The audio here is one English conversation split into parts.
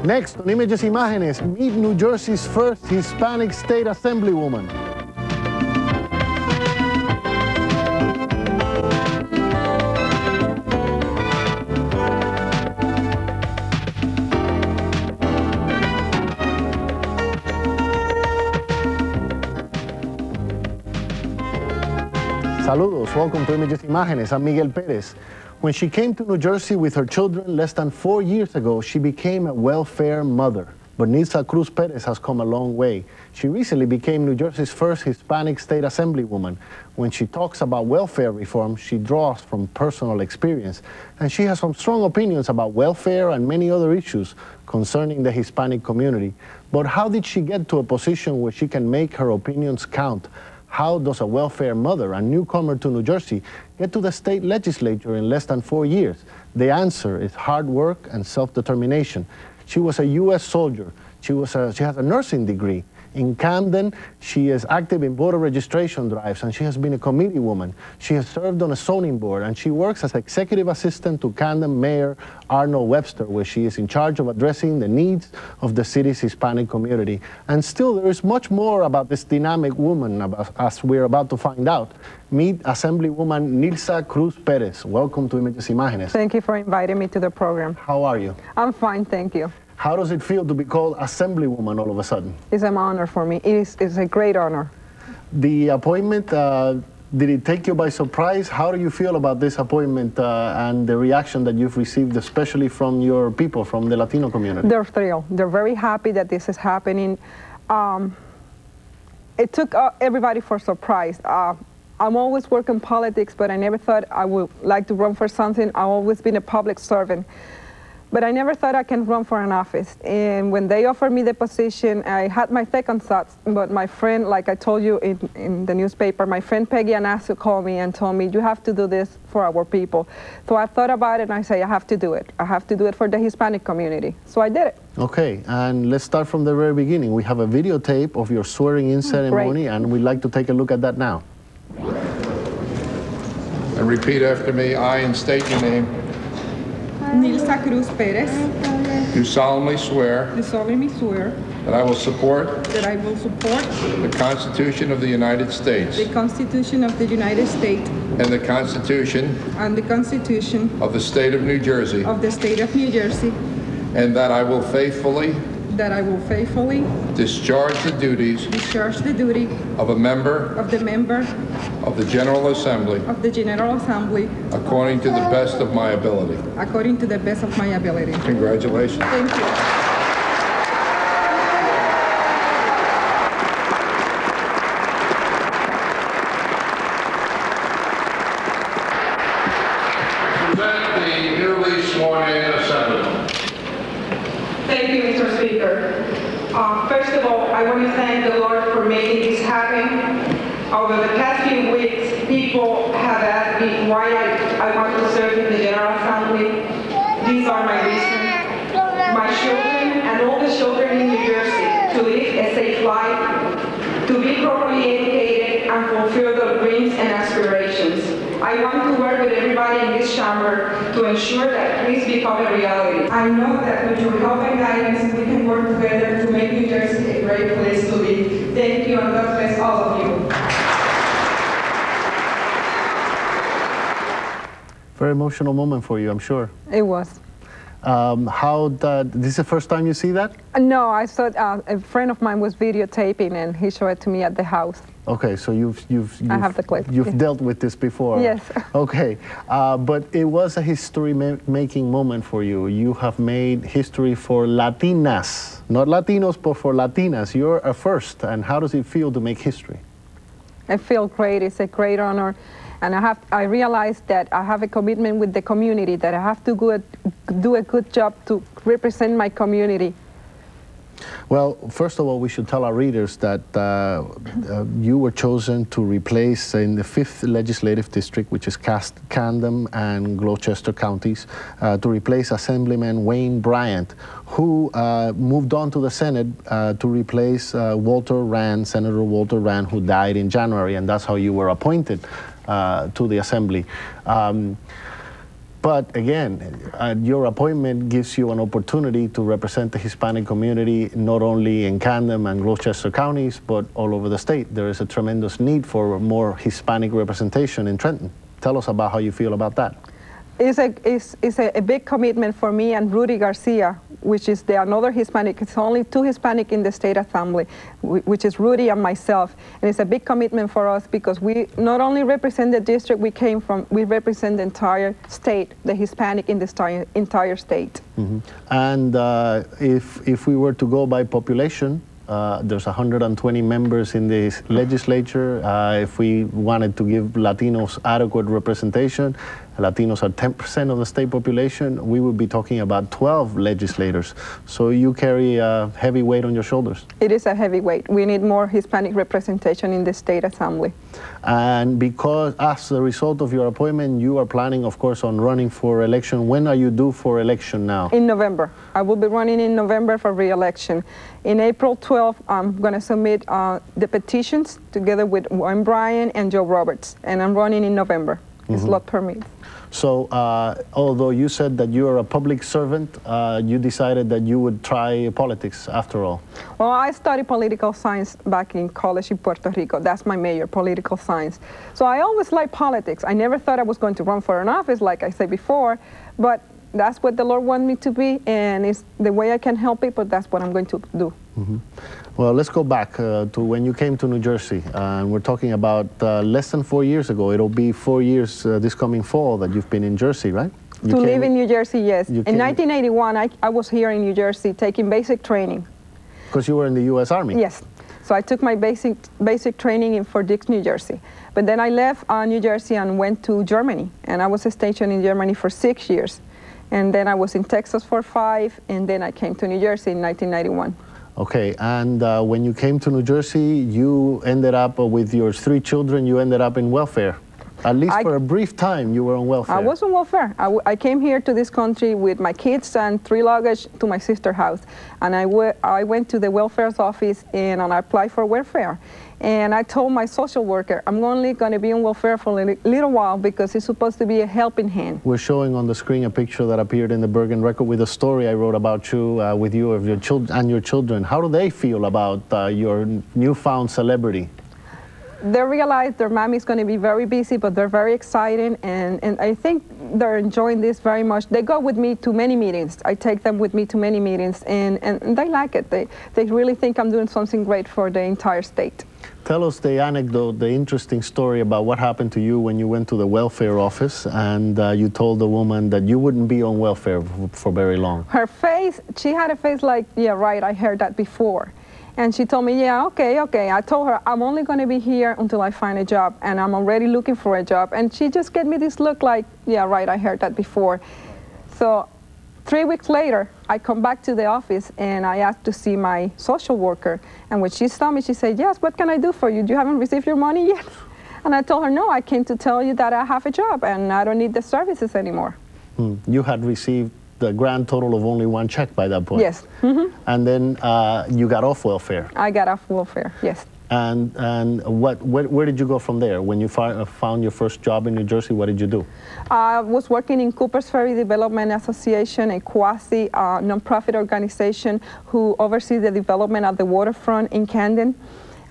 Next, on Images Imágenes, meet New Jersey's first Hispanic State Assemblywoman. Saludos, welcome to Images Imágenes. I'm Miguel Perez. When she came to New Jersey with her children less than 4 years ago, she became a welfare mother. But Nilsa Cruz Perez has come a long way. She recently became New Jersey's first Hispanic State Assemblywoman. When she talks about welfare reform, she draws from personal experience. And she has some strong opinions about welfare and many other issues concerning the Hispanic community. But how did she get to a position where she can make her opinions count? How does a welfare mother, a newcomer to New Jersey, get to the state legislature in less than 4 years? The answer is hard work and self-determination. She was a U.S. soldier. She has a nursing degree. In Camden, she is active in voter registration drives, and she has been a committee woman. She has served on a zoning board, and she works as executive assistant to Camden Mayor Arnold Webster, where she is in charge of addressing the needs of the city's Hispanic community. And still, there is much more about this dynamic woman, as we're about to find out. Meet Assemblywoman Nilsa Cruz Perez. Welcome to Images Imágenes. Thank you for inviting me to the program. How are you? I'm fine, thank you. How does it feel to be called Assemblywoman all of a sudden? It's an honor for me. It's a great honor. The appointment, did it take you by surprise? How do you feel about this appointment and the reaction that you've received, especially from your people, from the Latino community? They're thrilled. They're very happy that this is happening. It took everybody for surprise. I'm always working politics, but I never thought I would like to run for something. I've always been a public servant. But I never thought I can run for an office. And when they offered me the position, I had my second thoughts. But my friend, like I told you in the newspaper, my friend Peggy Anasu called me and told me, you have to do this for our people. So I thought about it and I say, I have to do it. I have to do it for the Hispanic community. So I did it. Okay, and let's start from the very beginning. We have a videotape of your swearing-in ceremony, great. And we'd like to take a look at that now. And repeat after me. I, and state your name. Nilsa Cruz Perez. Do solemnly swear. Do solemnly swear. That I will support. That I will support. The Constitution of the United States. The Constitution of the United States. And the Constitution. And the Constitution. Of the State of New Jersey. Of the State of New Jersey. And that I will faithfully. That I will faithfully. Discharge the duties. Discharge the duty. Of a member. Of the member. Of the General Assembly. Of the General Assembly. According to the best of my ability. According to the best of my ability. Congratulations. Thank you. Present the newly sworn-in Assemblyman. Thank you, Mr. Speaker. First of all, I want to thank the Lord for making this happen. Over the past few weeks, people have asked me why I want to serve in the General Assembly. These are my reasons. My children and all the children in New Jersey to live a safe life, to be properly educated and fulfill their dreams and aspirations. I want to work with everybody in this chamber to ensure that dreams become a reality. I know that with your help and guidance, we can work together to make New Jersey a great place to live. Thank you, and God bless all of you. Very emotional moment for you, I'm sure. It was. This is the first time you see that? No, I saw a friend of mine was videotaping and he showed it to me at the house. Okay, so I have the clip. You've dealt with this before. Yes. Okay, but it was a history-making moment for you. You have made history for Latinas, not Latinos, but for Latinas. You're a first, and how does it feel to make history? I feel great. It's a great honor. And I realized that I have a commitment with the community, that I have to do a good job to represent my community. Well, first of all, we should tell our readers that you were chosen to replace in the 5th Legislative District, which is Camden and Gloucester counties, to replace Assemblyman Wayne Bryant, who moved on to the Senate to replace Walter Rand, Senator Walter Rand, who died in January, and that's how you were appointed to the Assembly. But again, your appointment gives you an opportunity to represent the Hispanic community not only in Camden and Gloucester counties, but all over the state. There is a tremendous need for more Hispanic representation in Trenton. Tell us about how you feel about that. It's a big commitment for me and Rudy Garcia, which is another Hispanic. It's only 2 Hispanic in the state assembly, which is Rudy and myself. And it's a big commitment for us because we not only represent the district we came from, we represent the entire state, the Hispanic in the entire state. Mm-hmm. And if we were to go by population, there's 120 members in the legislature. If we wanted to give Latinos adequate representation, Latinos are 10% of the state population, we would be talking about 12 legislators. So you carry a heavy weight on your shoulders. It is a heavy weight. We need more Hispanic representation in the state assembly. And because as a result of your appointment, you are planning, of course, on running for election. When are you due for election now? In November. I will be running in November for re-election. In April 12th, I'm going to submit the petitions together with Wayne Bryan and Joe Roberts, and I'm running in November. It's lot permits. So, although you said that you are a public servant, you decided that you would try politics after all. Well, I studied political science back in college in Puerto Rico. That's my major, political science. So I always liked politics. I never thought I was going to run for an office, like I said before, but that's what the Lord wanted me to be, and it's the way I can help people, that's what I'm going to do. Well, let's go back to when you came to New Jersey, and we're talking about less than 4 years ago. It'll be 4 years this coming fall that you've been in Jersey, right? To live in New Jersey, yes. In 1981, I was here in New Jersey taking basic training. Because you were in the U.S. Army? Yes. So I took my basic training in Fort Dix, New Jersey. But then I left New Jersey and went to Germany, and I was stationed in Germany for 6 years. And then I was in Texas for 5, and then I came to New Jersey in 1991. Okay, and when you came to New Jersey, you ended up with your 3 children, you ended up in welfare. At least for a brief time, you were on welfare. I was on welfare. I came here to this country with my kids and 3 luggage to my sister's house. And I went to the welfare's office and I applied for welfare. And I told my social worker, I'm only going to be on welfare for a little while because it's supposed to be a helping hand. We're showing on the screen a picture that appeared in the Bergen Record with a story I wrote about you, with you of your children and your children. How do they feel about your newfound celebrity? They realize their mommy's going to be very busy, but they're very excited, and I think they're enjoying this very much. They go with me to many meetings. I take them with me to many meetings, and they like it. They really think I'm doing something great for the entire state. Tell us the anecdote, the interesting story about what happened to you when you went to the welfare office and you told the woman that you wouldn't be on welfare for very long. Her face, she had a face like, yeah, right, I heard that before. And she told me, yeah, okay. I told her, I'm only going to be here until I find a job, and I'm already looking for a job. And she just gave me this look like, yeah, right, I heard that before. So 3 weeks later, I come back to the office, and I asked to see my social worker. And when she saw me, she said, yes, what can I do for you? You haven't received your money yet? And I told her, no, I came to tell you that I have a job, and I don't need the services anymore. You had received the grand total of only 1 check by that point. Yes. And then you got off welfare. I got off welfare, yes. And where did you go from there? When you found your first job in New Jersey, what did you do? I was working in Cooper's Ferry Development Association, a quasi nonprofit organization who oversees the development of the waterfront in Camden.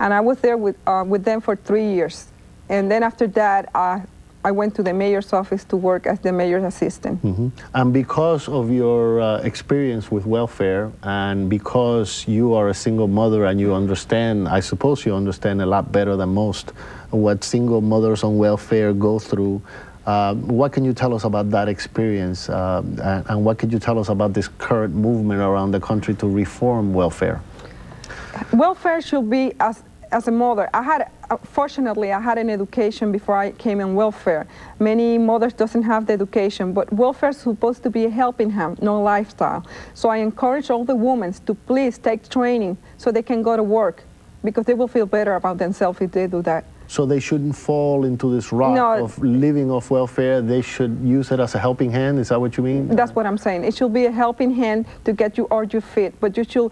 And I was there with them for 3 years. And then after that, I went to the mayor's office to work as the mayor's assistant. And because of your experience with welfare, and because you are a single mother and you understand, I suppose you understand a lot better than most, what single mothers on welfare go through, what can you tell us about that experience? And what can you tell us about this current movement around the country to reform welfare? Welfare should be, as a mother, fortunately, I had an education before I came in welfare. Many mothers doesn't have the education, but welfare is supposed to be a helping hand, no lifestyle. So I encourage all the women to please take training so they can go to work, because they will feel better about themselves if they do that. So they shouldn't fall into this rut of living off welfare. They should use it as a helping hand. Is that what you mean? That's what I'm saying. It should be a helping hand to get you on your feet, but you should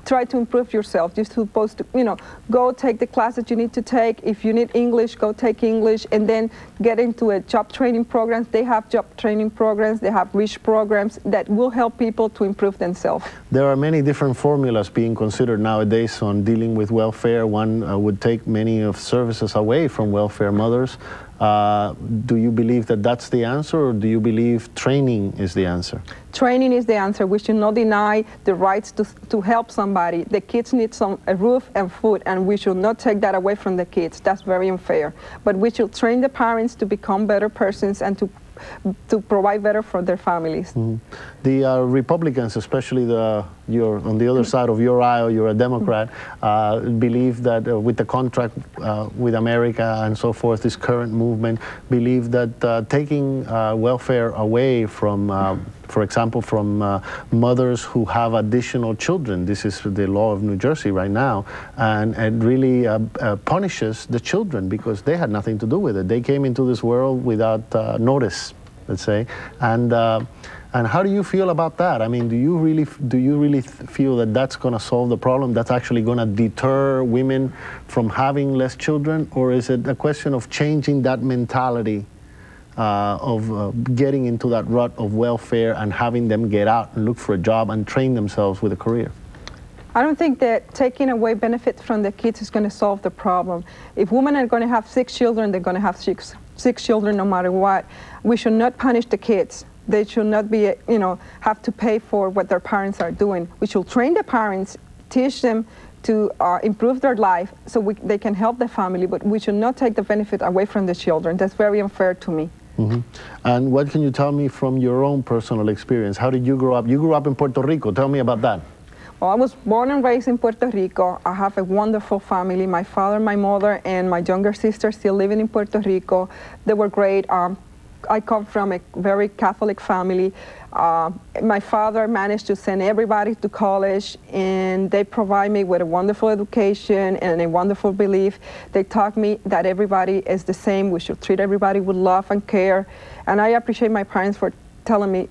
try to improve yourself. You're supposed to, go take the classes you need to take. If you need English, go take English, and then get into a job training programs. They have job training programs. They have REACH programs that will help people to improve themselves. There are many different formulas being considered nowadays on dealing with welfare. One would take many of services away from welfare mothers. Do you believe that that's the answer, or do you believe training is the answer? Training is the answer. We should not deny the rights to help somebody. The kids need a roof and food, and we should not take that away from the kids. That's very unfair. But we should train the parents to become better persons and to provide better for their families. Mm-hmm. The Republicans, especially you're on the other side of your aisle, you're a Democrat, believe that with the contract with America and so forth, this current movement, believe that taking welfare away from, for example, from mothers who have additional children, this is the law of New Jersey right now, and it really punishes the children because they had nothing to do with it. They came into this world without notice, let's say, and how do you feel about that? I mean, do you really feel that that's going to solve the problem? That's actually going to deter women from having less children, or is it a question of changing that mentality of getting into that rut of welfare and having them get out and look for a job and train themselves with a career? I don't think that taking away benefits from the kids is going to solve the problem. If women are going to have 6 children, they're going to have six children no matter what. We should not punish the kids. They should not be, have to pay for what their parents are doing. We should train the parents, teach them to improve their life so they can help the family, but we should not take the benefit away from the children. That's very unfair to me. Mm-hmm. And what can you tell me from your own personal experience? How did you grow up? You grew up in Puerto Rico. Tell me about that. Well, I was born and raised in Puerto Rico. I have a wonderful family. My father, my mother, and my younger sister still living in Puerto Rico. They were great. I come from a very Catholic family. My father managed to send everybody to college, and they provide me with a wonderful education and a wonderful belief. They taught me that everybody is the same. We should treat everybody with love and care. And I appreciate my parents for telling me,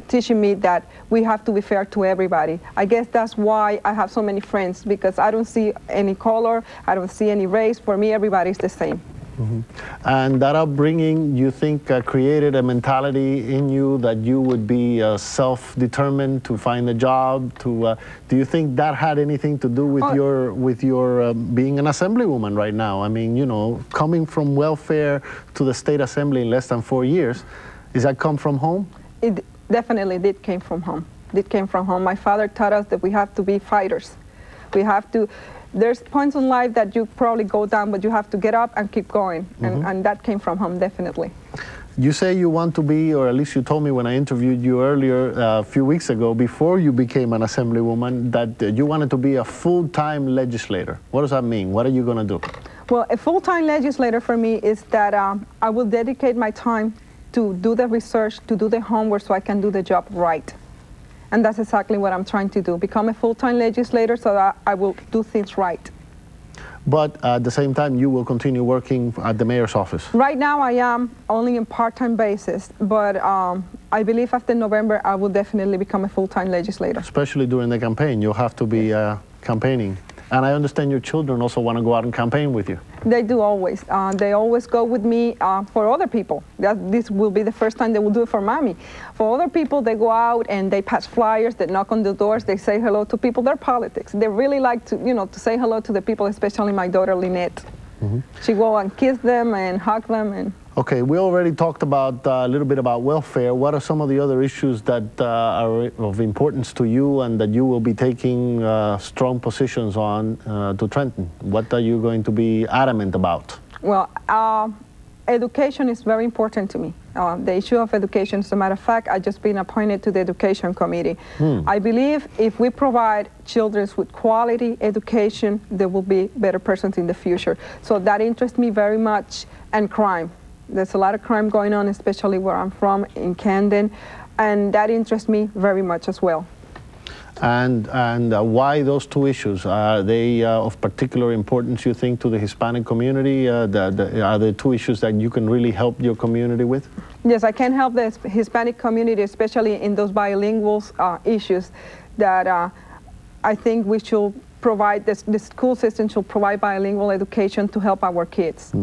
teaching me that we have to be fair to everybody. I guess that's why I have so many friends, because I don't see any color, I don't see any race. For me, everybody's the same. Mm-hmm. And that upbringing, you think, created a mentality in you that you would be self-determined to find a job? Do you think that had anything to do with your being an assemblywoman right now? I mean, coming from welfare to the state assembly in less than 4 years, does that come from home? It definitely did came from home. It came from home. My father taught us that we have to be fighters. We have to. There's points in life that you probably go down, but you have to get up and keep going. Mm-hmm. And that came from home, definitely. You say you want to be, or at least you told me when I interviewed you earlier a few weeks ago, before you became an assemblywoman, that you wanted to be a full-time legislator. What does that mean? What are you going to do? Well, a full-time legislator for me is that I will dedicate my time to do the research, to do the homework so I can do the job right. And that's exactly what I'm trying to do, become a full-time legislator so that I will do things right. But at the same time, you will continue working at the mayor's office? Right now, I am only on part-time basis, but I believe after November, I will definitely become a full-time legislator. Especially during the campaign, you'll have to be campaigning. And I understand your children also want to go out and campaign with you. They do always. They always go with me for other people. This will be the first time they will do it for mommy. For other people, they go out and they pass flyers, they knock on the doors, they say hello to people. They're politics. They really like to, to say hello to the people, especially my daughter, Lynette. Mm-hmm. She go and kiss them and hug them. And okay, we already talked about a little bit about welfare. What are some of the other issues that are of importance to you and that you will be taking strong positions on to Trenton? What are you going to be adamant about? Well, education is very important to me. The issue of education, as a matter of fact, I've just been appointed to the education committee. I believe if we provide children with quality education, they will be better persons in the future. So that interests me very much. And crime. There's a lot of crime going on, especially where I'm from, in Camden, and that interests me very much as well. And why those two issues? Are they of particular importance, you think, to the Hispanic community? Are there two issues that you can really help your community with? Yes, I can help the Hispanic community, especially in those bilingual issues that I think we should provide, the school system should provide bilingual education to help our kids.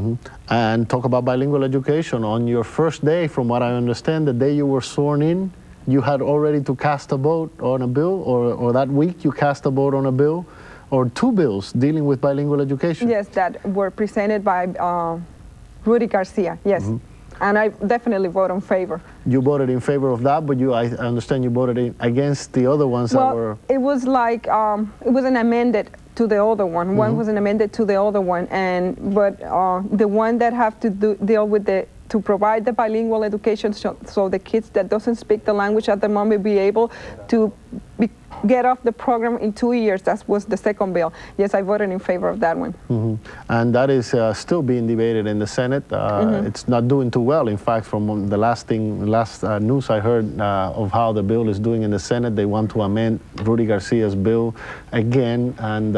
And talk about bilingual education. On your first day, from what I understand, the day you were sworn in, you had already to cast a vote on a bill, or that week you cast a vote on a bill, or two bills dealing with bilingual education. Yes, that were presented by Rudy Garcia, yes. And I definitely vote in favor. You voted in favor of that, but I understand you voted against the other ones that were... It was like, it was an amended to the other one. One was an amended to the other one, but the one that have to deal with to provide the bilingual education so the kids that doesn't speak the language at the moment be able to get off the program in 2 years. That was the second bill. Yes, I voted in favor of that one. And that is still being debated in the Senate. It's not doing too well. In fact, from the last news I heard of how the bill is doing in the Senate, they want to amend Rudy Garcia's bill again, and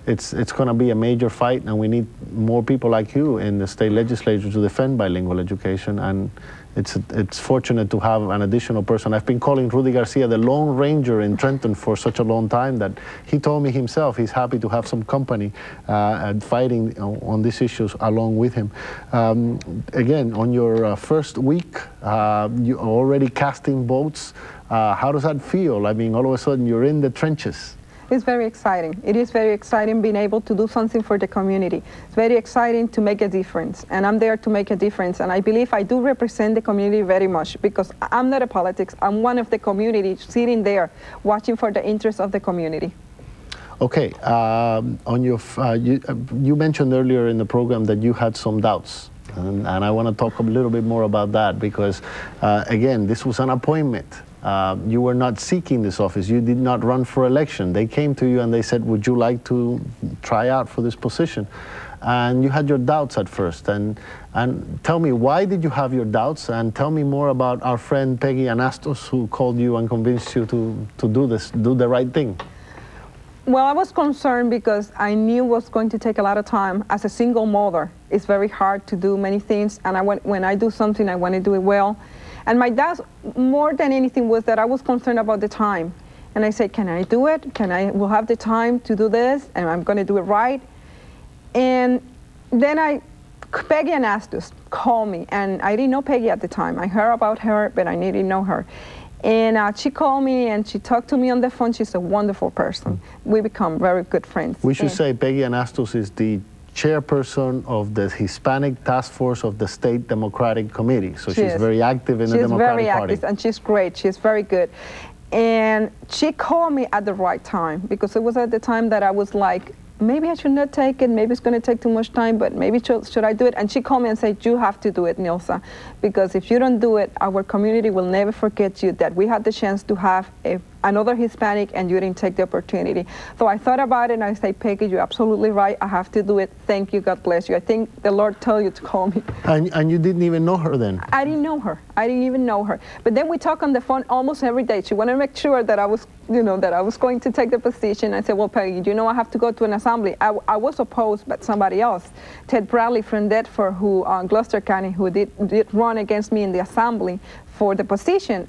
it's going to be a major fight, and we need more people like you in the state legislature to defend bilingual education. And it's fortunate to have an additional person. I've been calling Rudy Garcia the Lone Ranger in Trenton for such a long time that he told me himself he's happy to have some company fighting on these issues along with him. Again, on your first week, you're already casting votes. How does that feel? I mean, all of a sudden you're in the trenches. It's very exciting. It is very exciting being able to do something for the community. It's very exciting to make a difference, and I'm there to make a difference. And I believe I do represent the community very much, because I'm not a politics. I'm one of the community sitting there watching for the interests of the community. Okay, on your, you mentioned earlier in the program that you had some doubts. And I want to talk a little bit more about that, because, again, this was an appointment. You were not seeking this office. You did not run for election. They came to you and they said, would you like to try out for this position? And you had your doubts at first. And tell me, why did you have your doubts? And tell me more about our friend Peggy Anastos, who called you and convinced you to do this, do the right thing. Well, I was concerned because I knew it was going to take a lot of time. As a single mother, it's very hard to do many things. And when I do something, I want to do it well. And my doubts, more than anything, was that I was concerned about the time. And I said, can I do it? Will have the time to do this? And I'm going to do it right? And then Peggy Anastos called me. And I didn't know Peggy at the time. I heard about her, but I didn't know her. And she called me and she talked to me on the phone. She's a wonderful person. We become very good friends. We should say Peggy Anastos is the chairperson of the Hispanic Task Force of the State Democratic Committee. So she's very active in the Democratic Party. She's very active, and she's great. She's very good. And she called me at the right time, because it was at the time that I was like, maybe I should not take it, maybe it's going to take too much time, but maybe should I do it? And she called me and said, you have to do it, Nilsa, because if you don't do it, our community will never forget you, that we had the chance to have another Hispanic and you didn't take the opportunity. So I thought about it and I said, Peggy, you're absolutely right, I have to do it. Thank you, God bless you. I think the Lord told you to call me. And you didn't even know her then? I didn't know her. I didn't even know her. But then we talk on the phone almost every day. She wanted to make sure that I was, that I was going to take the position. I said, well, Peggy, I have to go to an assembly. I was opposed by somebody else, Ted Bradley from Deptford, who Gloucester County, who did run against me in the assembly for the position.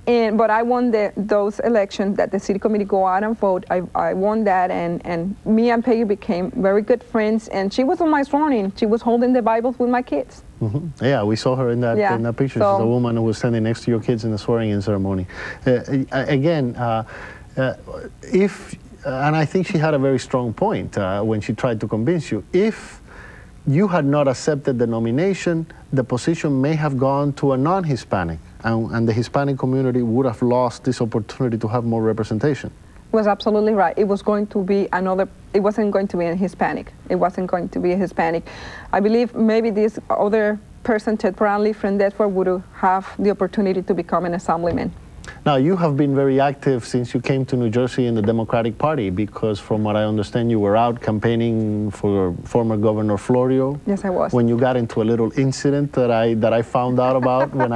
But I won those elections that the city committee go out and vote. I won that, and me and Peggy became very good friends. And she was on my sworn-in. She was holding the Bibles with my kids. Yeah, we saw her in that picture. So, she's a woman who was standing next to your kids in the swearing-in ceremony. Again, and I think she had a very strong point when she tried to convince you. If you had not accepted the nomination, the position may have gone to a non-Hispanic, and the Hispanic community would have lost this opportunity to have more representation. Was absolutely right. It was going to be it wasn't going to be a Hispanic. It wasn't going to be a Hispanic. I believe maybe this other person, Ted Bradley from Deptford, would have the opportunity to become an assemblyman. Now, you have been very active since you came to New Jersey in the Democratic Party, because from what I understand, you were out campaigning for former Governor Florio. Yes, I was. When you got into a little incident that I found out about when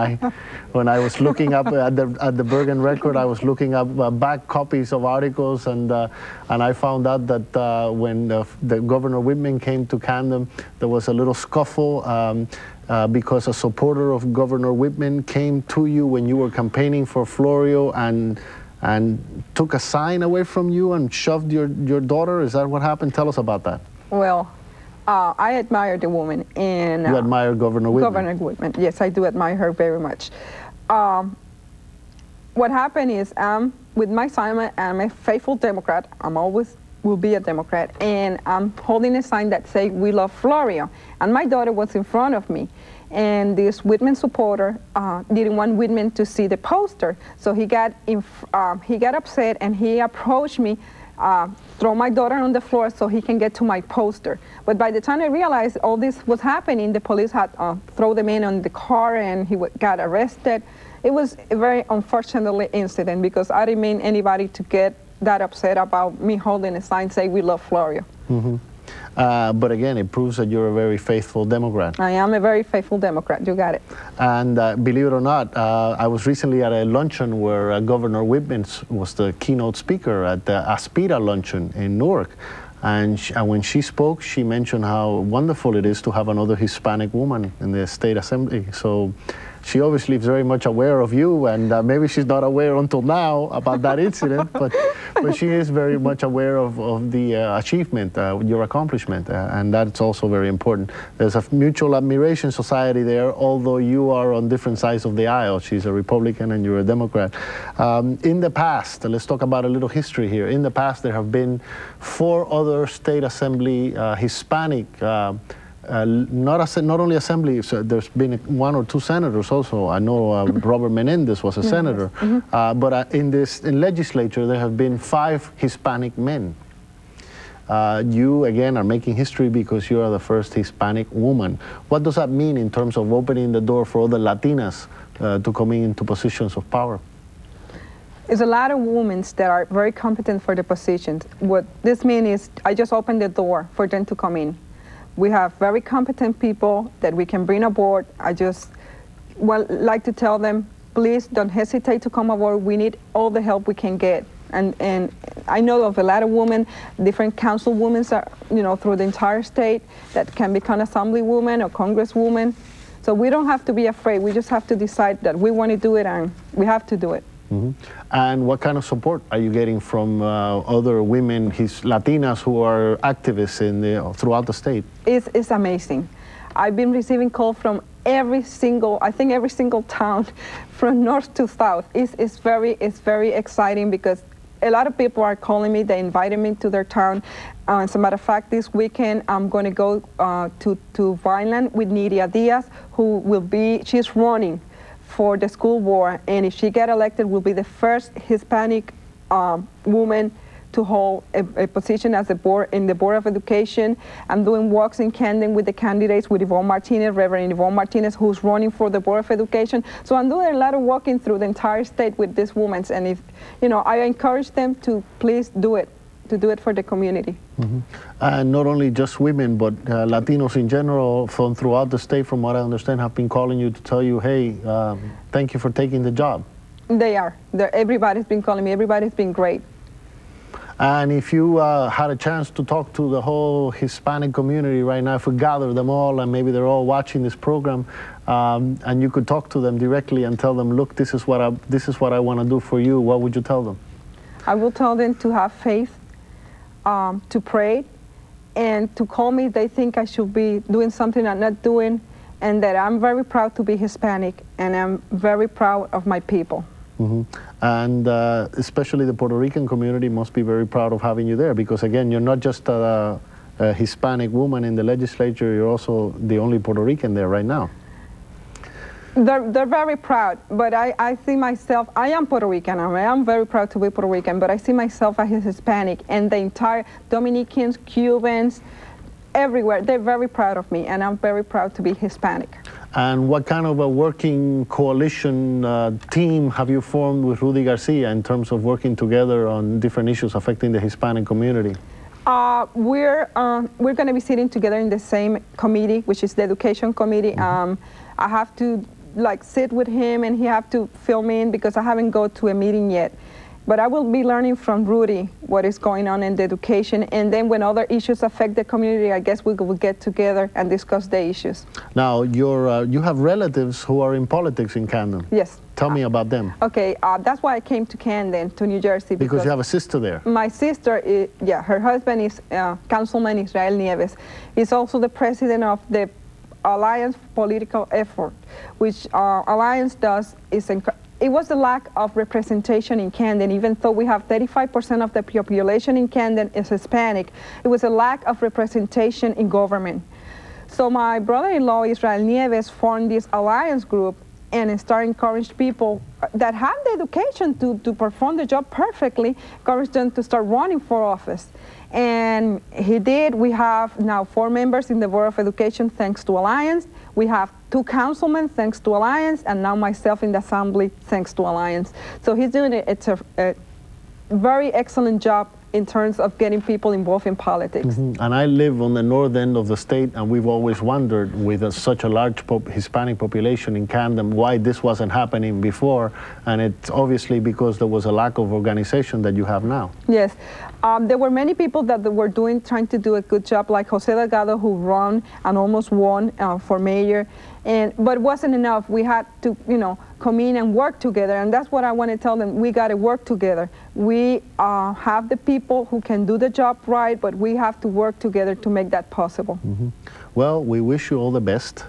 I was looking up at the Bergen Record, I was looking up back copies of articles, and I found out that when the Governor Whitman came to Camden, there was a little scuffle. Because a supporter of Governor Whitman came to you when you were campaigning for Florio and and took a sign away from you and shoved your daughter? Is that what happened? Tell us about that. Well, I admire the woman. And, you admire Governor Whitman? Governor Whitman, yes, I do admire her very much. What happened is, with my assignment, I'm a faithful Democrat. I'm always will be a Democrat, and I'm holding a sign that says, "We love Florio." And my daughter was in front of me, and this Whitman supporter didn't want Whitman to see the poster, so he got upset, and he approached me, throw my daughter on the floor so he can get to my poster. But by the time I realized all this was happening, the police had thrown the man on the car, and he got arrested. It was a very unfortunate incident, because I didn't mean anybody to get that upset about me holding a sign saying "We love Florio." Mm-hmm. But again, it proves that you're a very faithful Democrat. I am a very faithful Democrat. You got it. And believe it or not, I was recently at a luncheon where Governor Whitman was the keynote speaker at the Aspira luncheon in Newark. And when she spoke, she mentioned how wonderful it is to have another Hispanic woman in the state assembly. So she obviously is very much aware of you, and maybe she's not aware until now about that incident, but she is very much aware of the achievement, your accomplishment, and that's also very important. There's a mutual admiration society there, although you are on different sides of the aisle. She's a Republican and you're a Democrat. In the past, let's talk about a little history here. In the past, there have been 4 other state assembly Hispanic not only assembly, so there's been 1 or 2 senators also. I know Robert Menendez was a senator, but in legislature there have been 5 Hispanic men. You again are making history because you are the first Hispanic woman. What does that mean in terms of opening the door for other Latinas to coming into positions of power? There's a lot of women that are very competent for the positions. What this means is I just opened the door for them to come in. We have very competent people that we can bring aboard. I just like to tell them, please don't hesitate to come aboard. We need all the help we can get. And I know of a lot of women, different councilwomen, through the entire state that can become assemblywoman or congresswoman. So we don't have to be afraid. We just have to decide that we want to do it, and we have to do it. Mm-hmm. And what kind of support are you getting from other women, Latinas who are activists throughout the state? It's amazing. I've been receiving calls from every single town from north to south. It's very exciting, because a lot of people are calling me. They invited me to their town. As a matter of fact, this weekend I'm going to go to Vineland with Nidia Diaz, she's running for the school board, and if she gets elected, will be the first Hispanic woman to hold a position as in the Board of Education. I'm doing walks in Camden with the candidates, with Yvonne Martinez, Reverend Yvonne Martinez, who's running for the Board of Education. So I'm doing a lot of walking through the entire state with these women, and I encourage them to please do it, for the community. Mm-hmm. And not only just women, but Latinos in general from throughout the state, from what I understand, have been calling you to tell you, hey, thank you for taking the job. They are. Everybody's been calling me. Everybody's been great. And if you had a chance to talk to the whole Hispanic community right now, if we gather them all, and maybe they're all watching this program, and you could talk to them directly and tell them, look, this is what I want to do for you, what would you tell them? I will tell them to have faith, to pray, and to call me if they think I should be doing something I'm not doing, and that I'm very proud to be Hispanic, and I'm very proud of my people. Mm-hmm. And especially the Puerto Rican community must be very proud of having you there, because again, you're not just a Hispanic woman in the legislature, you're also the only Puerto Rican there right now. They're very proud, but I see myself, I am Puerto Rican, I am very proud to be Puerto Rican, but I see myself as Hispanic, and the entire Dominicans, Cubans, everywhere, they're very proud of me, and I'm very proud to be Hispanic. And what kind of a working coalition team have you formed with Rudy Garcia in terms of working together on different issues affecting the Hispanic community? We're going to be sitting together in the same committee, which is the Education Committee. Mm-hmm. I have to sit with him, and he have to fill me in, because I haven't gone to a meeting yet. But I will be learning from Rudy what is going on in the education, and then when other issues affect the community, I guess we will get together and discuss the issues. Now, you have relatives who are in politics in Camden. Yes. Tell me about them. Okay, that's why I came to Camden, to New Jersey. Because you have a sister there. My sister, her husband is Councilman Israel Nieves. He's also the president of the Alliance Political Effort, which Alliance does is it was the lack of representation in Camden. Even though we have 35% of the population in Camden is Hispanic, it was a lack of representation in government. So my brother-in-law, Israel Nieves, formed this alliance group and started encouraging people that have the education to perform the job perfectly, encouraged them to start running for office. And he did. We have now 4 members in the Board of Education thanks to Alliance. We have 2 councilmen thanks to Alliance, and now myself in the Assembly thanks to Alliance. So he's doing a very excellent job in terms of getting people involved in politics. Mm-hmm. And I live on the north end of the state, and we've always wondered, with such a large Hispanic population in Camden, why this wasn't happening before, and it's obviously because there was a lack of organization that you have now. Yes. There were many people that were trying to do a good job, like Jose Delgado, who ran and almost won for mayor. But it wasn't enough. We had to, come in and work together, and that's what I want to tell them. We got to work together. We have the people who can do the job right, but we have to work together to make that possible. Mm-hmm. Well, we wish you all the best.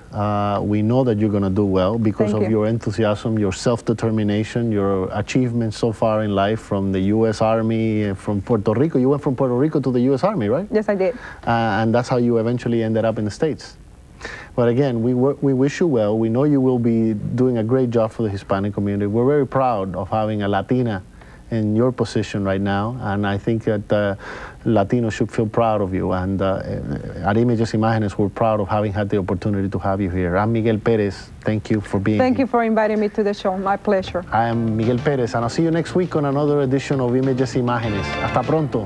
We know that you're going to do well because of your enthusiasm, your self-determination, your achievements so far in life, from the U.S. Army, from Puerto Rico. You went from Puerto Rico to the U.S. Army, right? Yes, I did. And that's how you eventually ended up in the States. But again, we wish you well. We know you will be doing a great job for the Hispanic community. We're very proud of having a Latina in your position right now, and I think that Latinos should feel proud of you. And at Images Imágenes, we're proud of having had the opportunity to have you here. I'm Miguel Perez. Thank you for being here. Thank you for inviting me to the show. My pleasure. I am Miguel Perez, and I'll see you next week on another edition of Images Imágenes. Hasta pronto.